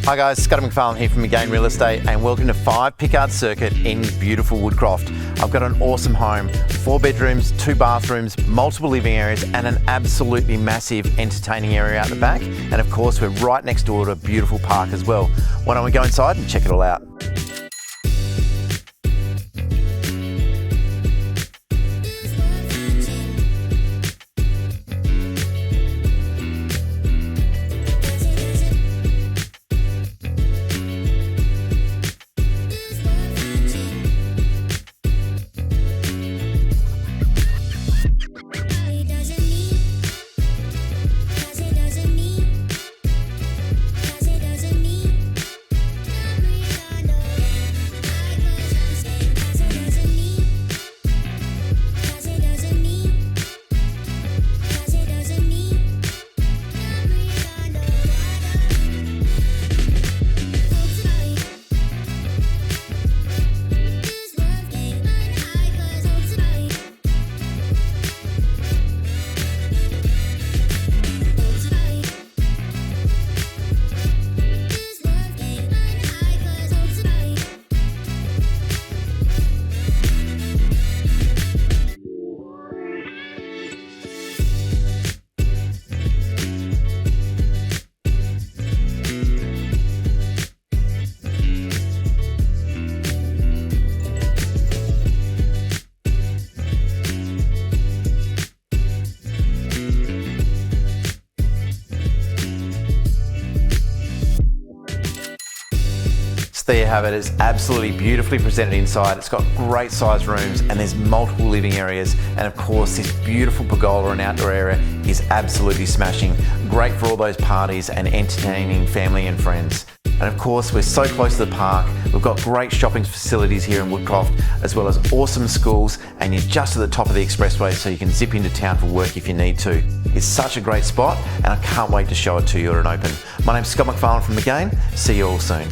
Hi guys, Scott McFarlane here from Again Real Estate and welcome to 5 Pickard Circuit in beautiful Woodcroft. I've got an awesome home, 4 bedrooms, 2 bathrooms, multiple living areas and an absolutely massive entertaining area out the back. And of course we're right next door to a beautiful park as well. Why don't we go inside and check it all out? There you have it. It's absolutely beautifully presented inside. It's got great sized rooms and there's multiple living areas. And of course, this beautiful pergola and outdoor area is absolutely smashing. Great for all those parties and entertaining family and friends. And of course, we're so close to the park. We've got great shopping facilities here in Woodcroft, as well as awesome schools. And you're just at the top of the expressway, so you can zip into town for work if you need to. It's such a great spot, and I can't wait to show it to you at an open. My name's Scott McFarlane from Again. See you all soon.